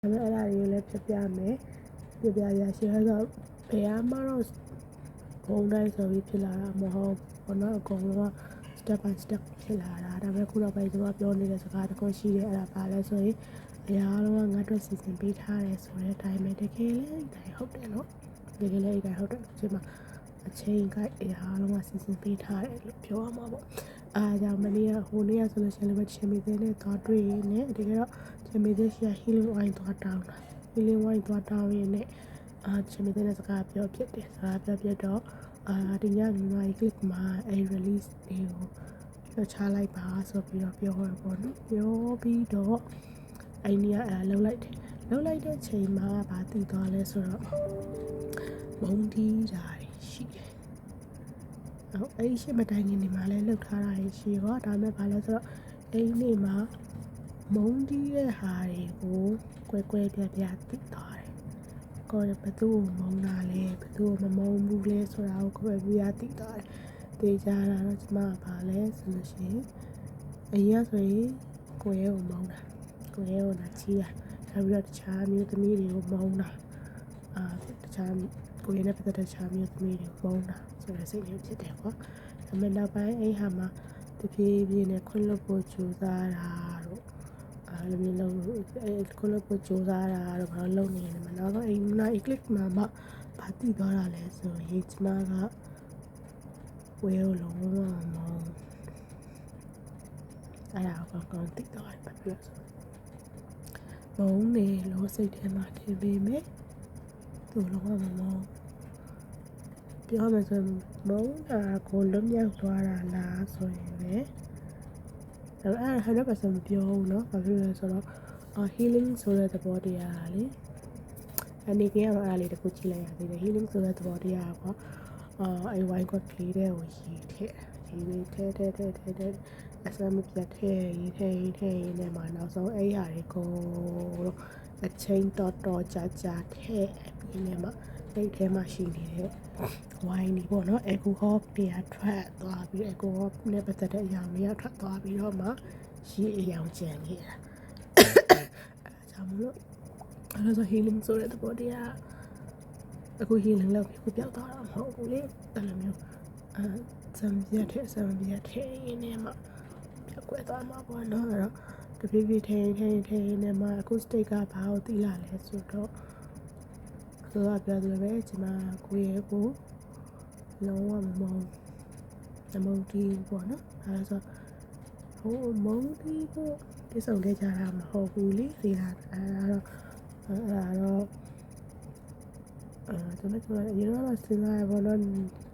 ဒါပေမဲ့အဲ့ဒါတွေကိုလည်းပြမယ်ပြရရှိတော့ဘယ်မှတော့ဘုံတိုင်းဆိုပြီးဖြစ်လာတာမဟုတ်ဘူးเนาะအကုန်လုံးက step by step ဖြစ်လာတာဒါပေမဲ့ခုနောက်ပိုင်းကျွန်မပြောနေတဲ့စကားတစ်ခုရှိတယ်အဲ့ဒါပါလဲဆိုရင်အရာလုံးကငါတို့စီစဉ်ပေးထားတယ်ဆိုတဲ့အတိုင်းပဲတကယ်လည်းအဲ့တိုင်းဟုတ်တယ်เนาะတကယ်လည်းအဲ့တိုင်းဟုတ်တယ်ဒီမှာအချိန်ကအရာလုံးကစီစဉ်ပေးထားတယ်လို့ပြောရမှာပေါ့အားကြောင့်မနေ့ကဟိုနေ့ကဆိုလို့ရှိရင်လည်းချင်းမီသေးနဲ့သွားတွေ့ရင်းနဲ့တကယ်တော့ချင်းမီသေးရှိ healing wine သွားတောင်းတာ healing wine သွားတောင်းရင်းနဲ့ချင်းမီသေးနဲ့စကားပြောဖြစ်တယ်စကားပြောဖြစ်တော့ဒီညမြန်မာ click မှာအဲ release တွေကိုပြောချလိုက်ပါဆိုပြီးတော့ပြောရပေါ့နော်ပြောပြီးတော့အဲ့ဒီကလှုပ်လိုက်တယ်လှုပ်လိုက်တဲ့ချိန်မှာဗာတည်သွားလဲဆိုတော့မုံတီးတာရှိတယ်အဲ့ရှိမတိုင်ခင်ဒီမှာလဲလှုပ်ထားတာရှိရောဒါပေမဲ့ဗာလဲဆိုတော့အဲ့ဒီနေ့မှာမုံတီးတဲ့ဟာတွေကိုကွဲပြားတည်သွားတယ်ကိုယ်ဘယ်သူ့ကိုမုံတာလဲဘယ်သူ့ကိုမမုံဘူးလဲဆိုတာကိုကွဲပြားတည်သွားတယ်တေးကြတာတော့ကျမဗာလဲဆိုလို့ရှိရင်အရင်ဆိုရင်ကိုယ်ရဲ့ကိုမုံတာကိုယ်ရဲ့ကိုလာချီးတာနောက်ပြီးတော့တခြားမျိုးသမီးတွေကိုမုံတာတခြားကိုယ်ရဲ့နဲ့ပတ်သက်တဲ့တခြားမျိုးသမီးတွေကိုမုံတာဆိုတဲ့စိတ်မျိုးဖြစ်တယ်ပေါ့ဒါပေမဲ့နောက်ပိုင်းအဲ့ဟာမှာတပြေးပြေးနဲ့ခွင့်လွှတ်ဖို့ကြိုးစားတာတို့လိုမျိုးလုံးခွင့်လွှတ်ဖို့ကြိုးစားတာတို့ဘာလို့လုပ်နေလဲမနောက်တော့အိမ်နာ eclipse မှာဘာတည်သွားတာလဲဆိုရင်ကျမကဝဲကိုလုံးဝမုံအဲ့ဒါကောင်းတည်သွားတယ်ပြည့်ဆိုမုံနေလို့စိတ်ထဲမှာထင်ပေမဲ့သူလုံးဝမမုံပြောမှဆိုမုံတာကိုလွတ်မြောက်သွားတာလားဆိုရင်လေအဲ့100%မပြောဘူးเนาะဘာဖြစ်လဲဆိုတော့healing ဆိုတဲ့သဘောတရားလေအနေကအဲ့ဒါလေးတစ်ခုကြည့်လိုက်ရသေးတယ် healing ဆိုတဲ့သဘောတရားကအဲ့ wine quart လေးတဲ့ကိုရည်ထည့်အစမပြတ်ထည့်ရေးနဲ့မှနောက်ဆုံးအဲ့ဟာတွေကိုအချိန်တော်ကြာထည့်ပြီးနေမှအဲ့ထဲမှာရှိနေတဲ့ wine ဒီပေါ့နော် alcohol တရားထွက်သွားပြီး alcohol နဲ့ပတ်သက်တဲ့အရာတွေကထွက်သွားပြီးတော့မှရှိအယောင်ကျန်နေတာအဲကြောင့်မလို့အဲ့ဒါဆို healing ဆိုတဲ့သဘောတရားအခု healing လုပ်ပြီးပြောက်သွားတာမဟုတ်ဘူးလေအဲ့လိုမျိုးစံပြတ်ထဲရင်းနဲ့မှပြောက်ကွယ်သွားမှာပေါ့နော်အဲ့တော့တဖြည်းဖြည်းထဲနဲ့မှအခု state ကဘာကိုသိလာလဲဆိုတော့ပြောသလိုပဲဒီမှာကိုယ့်ရဲ့ကိုလုံးဝမုံတီးပေါ့နော်အဲဒါဆိုဟိုမုံတီးကိုတိစုံခဲ့ကြတာမဟုတ်ဘူးလေဒီဟာအဲ့ဒါတော့ကျွန်တော်အရင်ကတော့စဉ်းစားရပေါ့နော်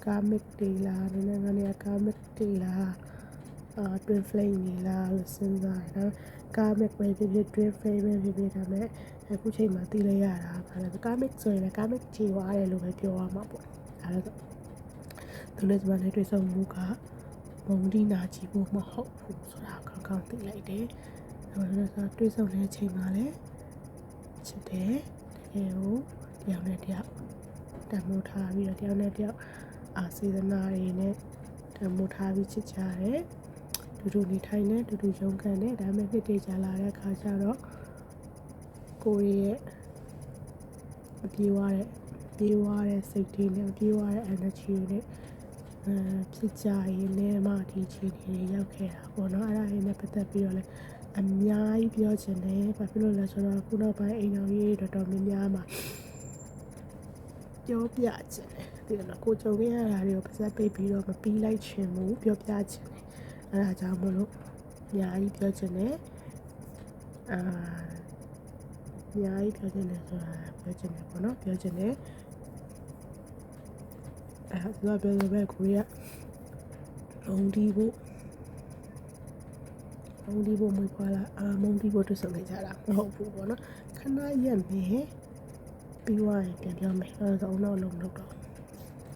ကာမစ်တွေလားနည်းနည်းကနေကာမစ်တွေလားtwin flame တွေလားလို့စဉ်းစားတယ်ကာမစ်ပဲဖြစ်ဖြစ် twin flame ပဲဖြစ်ဖြစ်ဒါပေမဲ့အခုချိန်မှာသိလိုက်ရတာဗါလဲကာမစ်ဆိုရင်လည်းကာမစ်ခြေဝါတယ်လို့ပဲပြောရမှာပေါ့ဒါလည်းသူနဲ့ကျွန်မနဲ့တွေ့ဆုံမှုကမုံဒီနာချီဖို့မဟုတ်ဘူးဆိုတာကောင်းသိလိုက်တယ်ဒါပေမဲ့တွေ့ဆုံတဲ့အချိန်မှာလည်းချစ်တယ်တကယ်ကိုတယောက်နဲ့တယောက်တန်ဖိုးထားပြီးတော့တယောက်နဲ့တယောက်စေတနာတွေနဲ့တန်ဖိုးထားပြီးချစ်ကြတယ်တူနေထိုင်နေတူရုန်းကန်နေဒါပေမဲ့နှစ်တည်ကြလာတဲ့အခါကျတော့ကိုယ့်ရဲ့ပြေးွားတဲ့စိတ်တွေနဲ့ပြေးွားတဲ့ energy တွေနဲ့ဖြစ်ကြရင်လည်းမှဒီခြေတွေရောက်ခဲ့တာပေါ့နော်အဲ့ဒါလေးနဲ့ပတ်သက်ပြီးတော့လည်းအများကြီးပြောချင်တယ်ဘာဖြစ်လို့လဲဆိုတော့ခုနောက်ပိုင်းအိမ်တော်ကြီးတော်တော်များများမှာပြောပြချင်တယ်ဒီလိုကိုကြုံခဲ့ရတာတွေကိုပါစပ်ပိတ်ပြီးတော့မပြီးလိုက်ချင်ဘူးပြောပြချင်တယ်အဲ့ဒါကြောင့်မလို့အများကြီးပြောချင်တယ်အများကြီးပြောချင်တယ်ဆိုတာပြောချင်တယ်ပေါ့နော်ပြောချင်တယ်သူကပြောလို့ပဲကိုရမုံတီးဖို့မွေးဖွားလာမုံတီးဖို့တွေ့ဆုံနေကြတာမဟုတ်ဘူးပေါ့နော်ခဏရက်မယ်ပြီးွားရင်ပြန်ပြောမယ်အဲ့ဒါဆိုတော့လုံးတော့